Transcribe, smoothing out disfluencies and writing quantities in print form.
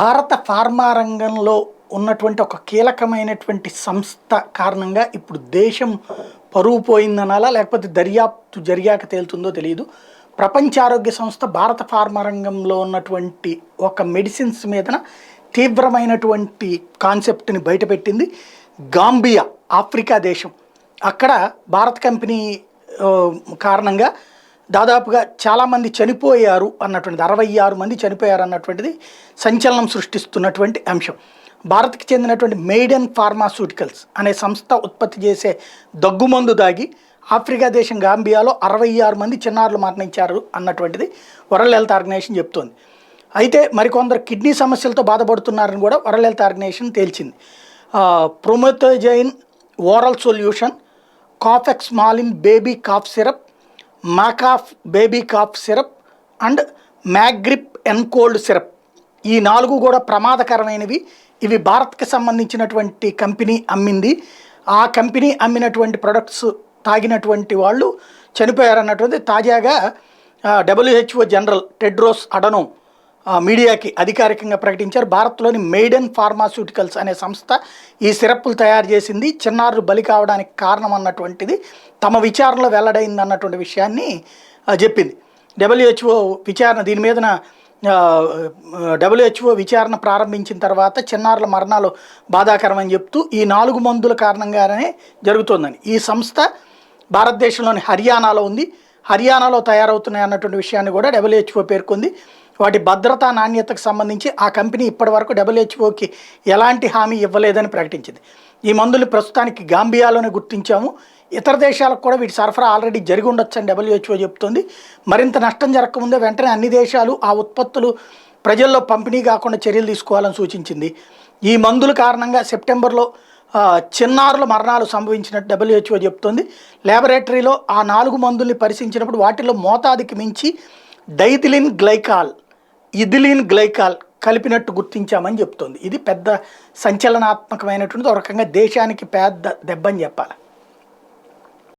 భారత ఫార్మా రంగంలో ఉన్నటువంటి ఒక కీలకమైనటువంటి సంస్థ కారణంగా ఇప్పుడు దేశం పరువు పోయిందనాలా లేకపోతే దర్యాప్తు జరిగాక తేలుతుందో తెలియదు. ప్రపంచ ఆరోగ్య సంస్థ భారత ఫార్మా రంగంలో ఉన్నటువంటి ఒక మెడిసిన్స్ మీదన తీవ్రమైనటువంటి కాన్సెప్ట్ని బయటపెట్టింది. గాంబియా ఆఫ్రికా దేశం, అక్కడ భారత కంపెనీ కారణంగా దాదాపుగా చాలామంది చనిపోయారు అన్నటువంటిది, 66 మంది చనిపోయారు అన్నటువంటిది సంచలనం సృష్టిస్తున్నటువంటి అంశం. భారత్కి చెందినటువంటి మెయిడెన్ ఫార్మాస్యూటికల్స్ అనే సంస్థ ఉత్పత్తి చేసే దగ్గుమందు దాగి ఆఫ్రికా దేశం గాంబియాలో 66 మంది చిన్నారులు మరణించారు అన్నటువంటిది వరల్డ్ హెల్త్ ఆర్గనైజేషన్ చెప్తోంది. అయితే మరికొందరు కిడ్నీ సమస్యలతో బాధపడుతున్నారని కూడా వరల్డ్ హెల్త్ ఆర్గనైజేషన్ తేల్చింది. Promethazine oral solution, Kofexmalin baby cough syrup, Makoff baby cough syrup and Magrip N Cold syrup, ఈ 4 కూడా ప్రమాదకరమైనవి. ఇవి భారత్కి సంబంధించినటువంటి కంపెనీ అమ్మింది. ఆ కంపెనీ అమ్మినటువంటి ప్రొడక్ట్స్ తాగినటువంటి వాళ్ళు చనిపోయారన్నటువంటి తాజాగా WHO జనరల్ టెడ్రోస్ అడనోమ్ మీడియాకి అధికారికంగా ప్రకటించారు. భారత్లోని మెయిడెన్ ఫార్మాస్యూటికల్స్ అనే సంస్థ ఈ సిరప్లు తయారు చేసింది, చిన్నారులు బలి కావడానికి కారణం అన్నటువంటిది తమ విచారణలో వెల్లడైంది అన్నటువంటి విషయాన్ని చెప్పింది. WHO విచారణ దీని మీదన WHO విచారణ ప్రారంభించిన తర్వాత చిన్నారుల మరణాలు బాధాకరమని చెప్తూ ఈ 4 మందుల కారణంగానే జరుగుతోందని, ఈ సంస్థ భారతదేశంలోని హర్యానాలో ఉంది, హర్యానాలో తయారవుతున్నాయి అన్నటువంటి విషయాన్ని కూడా WHO పేర్కొంది. వాటి భద్రతా నాణ్యతకు సంబంధించి ఆ కంపెనీ ఇప్పటివరకు WHOకి ఎలాంటి హామీ ఇవ్వలేదని ప్రకటించింది. ఈ మందులు ప్రస్తుతానికి గాంబియాలోనే గుర్తించాము, ఇతర దేశాలకు కూడా వీటి సరఫరా ఆల్రెడీ జరిగి ఉండొచ్చని WHO చెప్తోంది. మరింత నష్టం జరగకముందే వెంటనే అన్ని దేశాలు ఆ ఉత్పత్తులు ప్రజల్లో పంపిణీ కాకుండా చర్యలు తీసుకోవాలని సూచించింది. ఈ మందుల కారణంగా సెప్టెంబర్లో చిన్నారుల మరణాలు సంభవించినట్టు WHO చెప్తోంది. ల్యాబొరేటరీలో ఆ 4 మందుల్ని పరిశీలించినప్పుడు వాటిల్లో మోతాదుకి మించి డైథిలిన్ గ్లైకాల్, ఇథిలిన్ గ్లైకాల్ కలిపినట్టు గుర్తించామని చెప్తోంది. ఇది పెద్ద సంచలనాత్మకమైనటువంటి ఒక రకంగా దేశానికి పెద్ద దెబ్బని చెప్పాలి.